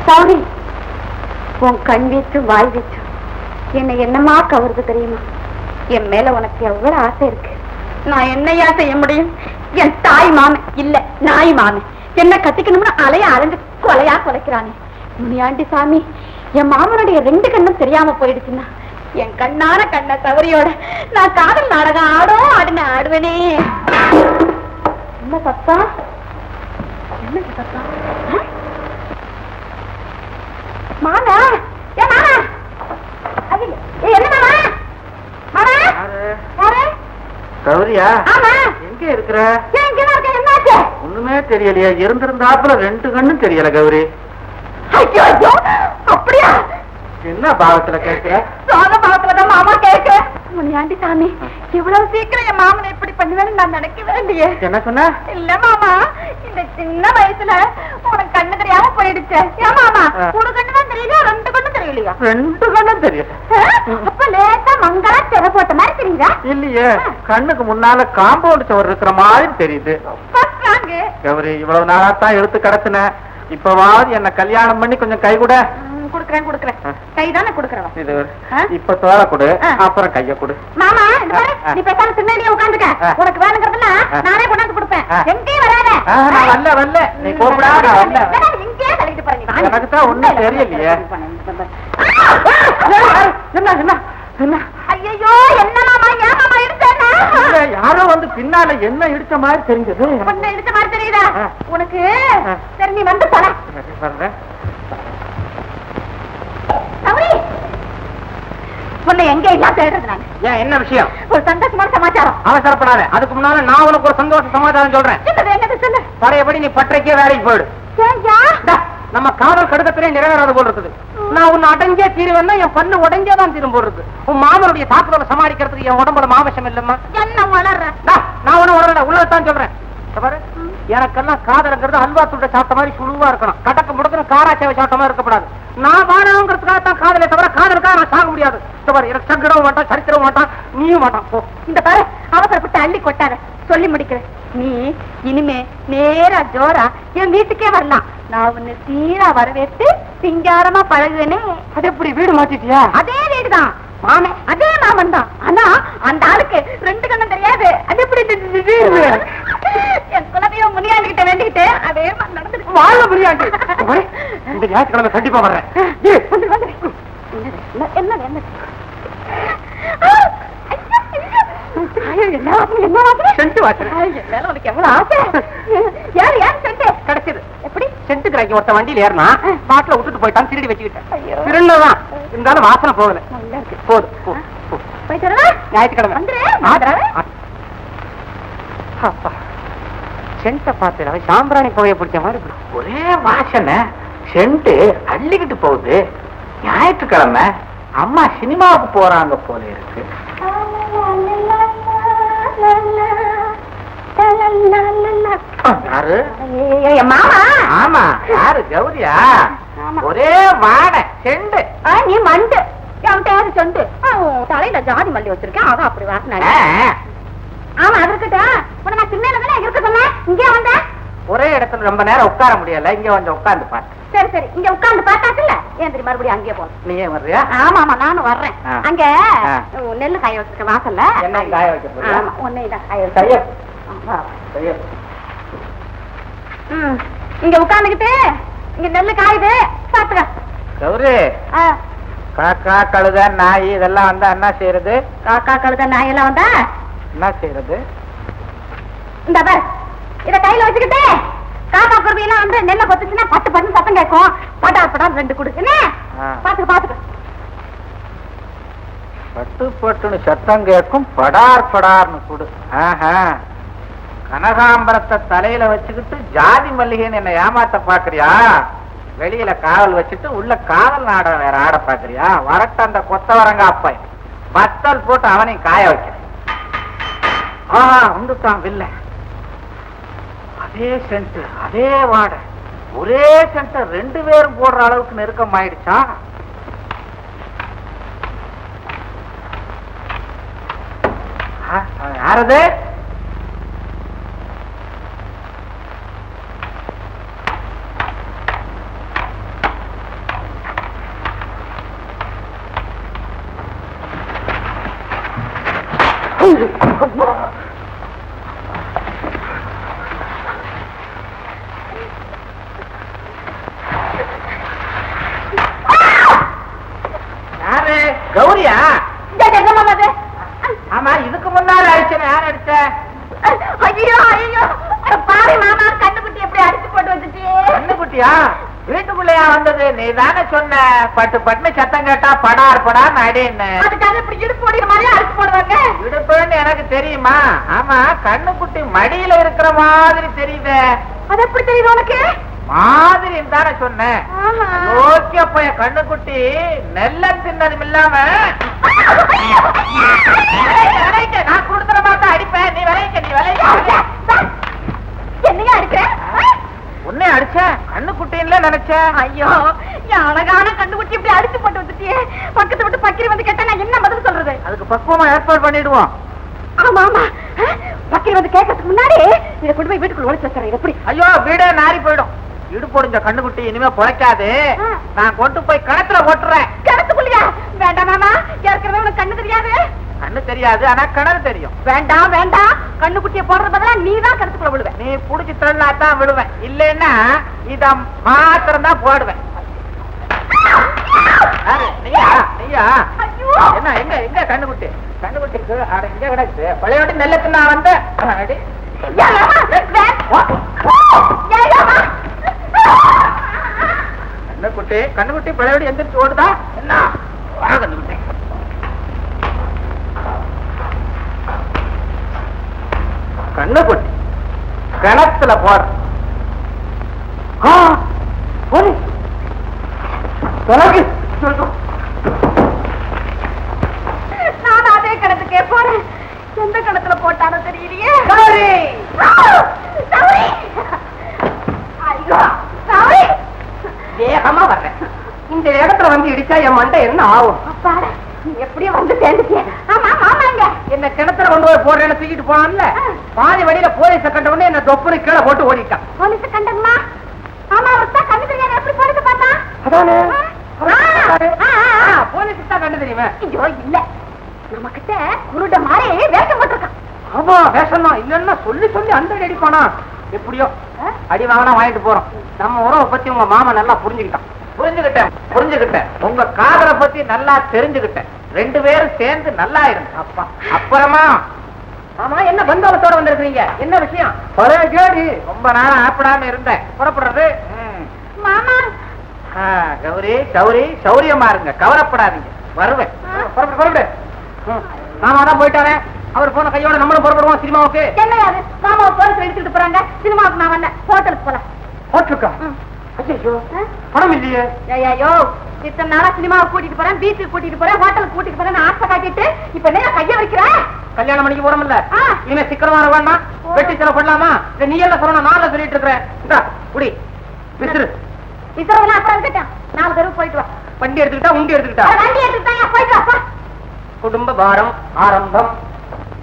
Sorry, உன் கண் வீச்சு வாய் வீச்சு என்னை என்னமா கவருது தெரியுமா? என் மேல உனக்கு எவ்வளவு ஆசை இருக்கு. நான் என்னையா செய்ய முடியும்? என் தாய் மாமன் இல்ல நாய் மாமன் என்ன கட்டிக்கணும்னு அலைய அலைஞ்சு கொலையா கொலைக்கிறானே. முனியாண்டி சாமி, என் மாமனுடைய 2 கண்ணும் தெரியாம போயிடுச்சுன்னா என் கண்ணான கண்ண தவறியோட நான் காதல் நாடகம் ஆடுவேனே. என்ன சத்தம்? என்ன சத்தம்? மாமா, ஏ மாமா, என்ன மாமா? மாமா, யாரு? கௌரியா? ஆமா. எங்க இருக்கிற? என்னாச்சு? ஒண்ணுமே தெரியலையா? இருந்திருந்தாப்புல 2 கண்ணும் தெரியல கௌரி. ஐயோ, அப்படியா? என்ன பாவத்துல கேட்கிற? சோக பாவத்துலதான் மாமா கேட்க. முனியாண்டி சாமி, இவ்வளவு சீக்கிரம் என் மாமனை இப்படி பண்ணுவேன்னு நான் நினைக்கவே இல்லையே. என்ன சொன்ன? இல்ல மாமா, இந்த சின்ன வயசுல உனக்கு கண்ணு தெரியாம போயிடுச்சு. ஏன் மாமா, உனக்கு கண்ணுதான் தெரியலையா? 2 கண்ணும் தெரியலையா? 2 கண்ணும் தெரியல. அப்ப லேசா மங்களா திரை போட்ட மாதிரி தெரியுதா? இல்லையே, கண்ணுக்கு முன்னால காம்பவுண்ட் சுவர் இருக்கிற மாதிரி தெரியுது. கௌரி, இவ்வளவு நாளாத்தான் எடுத்து கடத்தின. இப்பவாவது என்ன கல்யாணம் பண்ணி கொஞ்சம் கை கூட. குடுக்கறேன். கைதானே குடுக்கறவா? இது இப்ப தோலை கொடு, அப்புறம் கைய கொடு. மாமா, நீ பேசாம பின்னாடியே உட்காந்துக்க. உனக்கு வேணுங்கிறதெல்லாம் நானே கொண்டாந்து கொடுப்பேன். எங்கேயும் வராத. நான் வரல. நீ கூப்பிடாத. இங்கே தள்ளிட்டு போறீங்க. எனக்கு தான் ஒண்ணும் தெரியலையே. என்ன? ஐயோ, என்ன மாமா? ஏன் மாமா இடிச்சேன்னா? யாரோ வந்து பின்னால என்ன இடிச்ச மாதிரி தெரிஞ்சது. இடிச்ச மாதிரி தெரியுதா உனக்கு? சரி, நீ வந்து போல. உன்னை எங்க எல்லாம் தேடுறது நான். ஏன், என்ன விஷயம்? ஒரு சந்தோஷமான சமாச்சாரம். அவசரப்படாத. அதுக்கு முன்னால நான் உனக்கு ஒரு சந்தோஷ சமாச்சாரம் சொல்றேன். என்னது சொல்லு. பழையபடி நீ பற்றைக்கே வேலைக்கு போயிடு. நம்ம காதல் கடுக்கத்திலே நிறைவேறாத போல் இருக்குது. நான் உன்னை அடைஞ்சே தீருவேன்னா என் பல்லு உடைஞ்சேதான் தீரும் போல் இருக்கு. உன் மாமனுடைய தாக்குதலை சமாளிக்கிறதுக்கு என் உடம்புல மாவசியம் இல்லம்மா. என்ன வளர்ற? நான் ஒண்ணு வளரல, உள்ளதான் சொல்றேன். எனக்கெல்லாம் காதலுங்கிறது அல்வா துண்டை சாப்பிட்ட மாதிரி சுழுவா இருக்கணும். கடக்க முடக்கணும் காராச்சேவை சாப்பிட்ட மாதிரி இருக்கக்கூடாது. நான் வாழணுங்கிறதுக்காக தான் காதலை தவிர காதலுக்காக நான் சாக முடியாது. எனக்கு சங்கடவும் மாட்டான், சரித்திரவும் மாட்டான், நீயும் மாட்டான். போ. இந்த பாரு, அவசரப்பட்டு அள்ளி கொட்டாத. சொல்லி முடிக்கிறேன். நீ இனிமே நேரா ஜோரா என் வீட்டுக்கே வரலாம். நான் உன்னை சீரா வரவேற்று சிங்காரமா பழகுவேனே. அது எப்படி? வீடு மாத்திட்டியா? அதே வீடுதான் மாமன், அதே மாமன் தான். ஆனா அந்த ஆளுக்கு 2 கண்ணும் தெரியாது. அது எப்படி? என் குலதைய முனியாண்டிகிட்ட வேண்டிக்கிட்டு அதே மாதிரி நடந்துருக்கு. வாழ முடியாது. இந்த ஞாயிற்றுக்கிழமை கண்டிப்பா வர்றேன். என்ன ஒருத்த வண்டியில் ஏறினா பாட்டில விட்டுட்டு போயிட்டான். திருடி வச்சுக்கிட்டேன். திருடதான் இருந்தாலும் வாசனை போகல. போதும், ஞாயிற்றுக்கிழமை சென்ட்ட பார்த்து சாம்பிராணி புகையை பிடிச்ச மாதிரி ஒரே வாசனை. சென்ட் அள்ளிக்கிட்டு போகுது. ஞாயிற்றுக்கிழமை அம்மா சினிமாவுக்கு போறாங்க போல இருக்கு. யாரு? மாமா. ஆமா, யாரு? கௌரியா? ஒரே வாடை செண்டு. நீ மண்டு யாரு சொண்டு? தலையில ஜாதி மல்லி வச்சிருக்கேன். அதான் அப்படி வாசனை. ஆமா, அது இருக்கட்டும். நான் சின்ன இருக்க சொன்னேன். இங்கே வந்த ஒரே இடத்துல ரொம்ப நேரம் உட்கார முடியல. இங்க கொஞ்சம் உட்கார்ந்து பாரு. சரி, இங்க உட்கார்ந்து பார்த்தாச்சுல்ல. ஏன் தெரியும் மறுபடியும் அங்கே போகணும். நீ ஏன் வர்றியா? ஆமா, நானும் வர்றேன். அங்க நெல்லு காய வச்சிருக்க வாசல்ல. என்ன காய வைக்க? உன்னைதான் காய வச்சு இங்க உட்காந்துக்கிட்டு இங்க நெல்லு காயுது பாத்துக்க. கௌரி, காக்கா கழுத நாய் இதெல்லாம் வந்தா என்ன செய்யறது? காக்கா கழுத நாய் எல்லாம் வந்தா என்ன செய்யறது? இந்த பார், இத கையில வச்சுக்கிட்டு காக்கா குருவி எல்லாம் வந்து நெல்ல கொத்துச்சுன்னா பட்டு பட்டு சத்தம் கேட்கும். படார் 2 கொடு. என்ன பாத்துக்க. பட்டு பட்டுன்னு சத்தம் கேட்கும். படார்னு கொடு. கனகாம்பரத்தை தலையில வச்சுக்கிட்டு ஜாதி மல்லிகைன்னு என்ன ஏமாத்த பாக்குறியா? வெளியில காவல் வச்சுட்டு உள்ள காவல் நாடகம் வேற ஆட பாக்குறியா? வரட்ட அந்த கொத்தவரங்க அப்பை பத்தல் போட்டு அவனையும் காய வைக்க. வந்துட்டான் வில்ல. அதே சென்ட், அதே வாடை, ஒரே சென்ட் 2 பேரும் போடுற அளவுக்கு நெருக்கம் ஆயிடுச்சா? யாரது? யாரு? கௌரியா? ஆமா, இதுக்கு முன்னால அடிச்சேன். யார் அடிச்ச? ஐயோ ஐயோ, பாரு மாமா, கண்ணுக்குட்டி எப்படி அடிச்சு போட்டு வந்துட்டியே. கண்ணுக்குட்டியா? வீட்டுக்குள்ளையா வந்தது? நீ தானே சொன்ன பட்டு பட்டுன்னு சத்தம் கேட்டா படார் படார் அடின்னு. அதுக்காக இப்படி இடுப்பு ஓடிற மாதிரியே அடிச்சு போடுவாங்க. இடுப்புன்னு எனக்கு தெரியுமா? ஆமா, கண்ணுக்குட்டி மடியில இருக்கிற மாதிரி தெரியுது. அது எப்படி தெரியுது உனக்கு? மாதிரி தானே சொன்னேன். ஓகே, அப்ப என் கண்ணுக்குட்டி நெல்ல தின்னதும் இல்லாம நான் கொடுத்துற மாட்டா அடிப்பேன். நீ விளைக்க, நீ விளைக்க. என்னையா அடிக்கிற? உன்னை அடிச்ச கண்ணுக்குட்டின்ல நினைச்சேன். ஐயோ, என் அழகான கண்ணுக்குட்டி இப்படி அடிச்சு போட்டு வந்துட்டியே. பக்கத்து விட்டு பக்கிரி வந்து கேட்டா நான் என்ன பதில் சொல்றது? அதுக்கு பக்குவமா ஏற்பாடு பண்ணிடுவோம். ஆமா ஆமா, பக்கிரி வந்து கேட்கறதுக்கு முன்னாடி இதை கொண்டு போய் வீட்டுக்குள்ள ஒளிச்சு வச்சுறேன். எப்படி? ஐயோ, வீடே நாரி போயிடும். இடுப்பொடிஞ்ச கண்ணுக்குட்டி இனிமே பொழைக்காது. நான் கொண்டு போய் கிணத்துல போட்டுறேன். கிணத்துக்குள்ளியா? வேண்டாம் மாமா, ஏற்கனவே உனக்கு கண்ணு தெரியாது. கண்ணு தெரியாது, ஆனா கிணறு தெரியும். வேண்டாம் வேண்டாம், கண்ணுக்குட்டிய போடுறது பதிலா நீ தான் கிணத்துக்குள்ள விழுவேன். நீ புடிச்சு தள்ளா தான் விடுவேன். இல்லைன்னா இத மாத்திரம் தான் போடுவேன். நீயா நீயா? என்ன எங்க எங்க கண்ணுக்குட்டி? கண்ணுக்குட்டி எங்க கிடக்கு? பழையோட்டி நெல்லத்துக்கு நான் வந்த கண்ணுக்குட்டி. கண்ணுக்குட்டி பழையோடி எந்திரிச்சு ஓடுதா என்ன? வா கண்ணுக்குட்டி. கண்ணுக்குட்டி கிணத்துல போற நான் அதே கிணத்துக்கே போறேன். எந்த கிணத்துல போட்டாலும் தெரியலையே. வேகமா வர்றேன். இந்த இடத்துல வந்து இடிச்சா என் மண்டை என்ன ஆகும்? அப்பாடா, நீ எப்படியும் வந்து சேர்ந்துட்டிய. ஆமா ஆமாங்க, என்ன கிணத்துல கொண்டு போய் போடுறேன்னு தூக்கிட்டு போனான்ல, பாதி வழியில போலீஸ கண்ட உடனே என்ன தொப்புனு கீழே போட்டு ஓடிட்டான். போலீஸ் கண்டமா? ஆமா, அவர்த்தா கண்ணு தெரியாது. எப்படி போலீஸ் பார்த்தா? அதானே போலீஸ் தான் கண்டு தெரியுமே. ஐயோ இல்ல, நம்ம கிட்ட குருட மாதிரி வேஷம் போட்டிருக்கான். ஆமா, வேஷம் தான். இல்லன்னா சொல்லி சொல்லி அந்த அடி அடிப்பானா. எப்படியோ அடி வாங்கினா வாங்கிட்டு போறோம். நம்ம உறவை பத்தி உங்க மாமா நல்லா புரிஞ்சுக்கிட்டான். புரிஞ்சுக்கிட்டேன். உங்க காதலை பத்தி நல்லா தெரிஞ்சுக்கிட்டேன். ரெண்டு பேரும் சேர்ந்து நல்லா இருங்க. அப்பா அப்புறமா ஆமா, என்ன பந்தோபத்தோட வந்திருக்கீங்க? என்ன விஷயம்? ரொம்ப நாளா ஆப்பிடாம இருந்தேன். புறப்படுறது மாமா. கௌரி கௌரி, சௌரியமா இருங்க, கவலைப்படாதீங்க. வருவேன். புறப்படு. நாம தான் போயிட்டாரே. அவர் போன கையோட நம்மளும் புறப்படுவோம் சினிமாவுக்கு. என்னையாது மாமாவை போலீஸ் எடுத்துட்டு போறாங்க. சினிமாவுக்கு நான் வந்தேன். ஹோட்டலுக்கு போலாம். ஹோட்டலுக்கா? ஐயோ, பணம் இல்லையே. ஐயோ, இத்தனை நாளா சினிமாவை கூட்டிட்டு போறேன், பீச்சுக்கு கூட்டிட்டு போறேன், ஹோட்டலுக்கு கூட்டிட்டு போறேன் ஆசை காட்டிட்டு இப்ப என்ன கைய வைக்கிறேன்? கல்யாணம் பண்ணிக்க போறோம்ல, இனிமே சிக்கனமா வேண்டாம். வெட்டி செலவு பண்ணலாமா? நீ எல்லாம் சொல்லணும், நான் சொல்லிட்டு இருக்கிறேன். குடி விசிறு. விசிறவெல்லாம் அப்புறம் இருக்கட்டும், 4 தெருவு போயிட்டு வா. வண்டி எடுத்துக்கிட்டா உண்டி எடுத்துக்கிட்டா? வண்டி எடுத்துக்கிட்டா போயிட்டு வா. குடும்ப பாரம் ஆரம்பம்.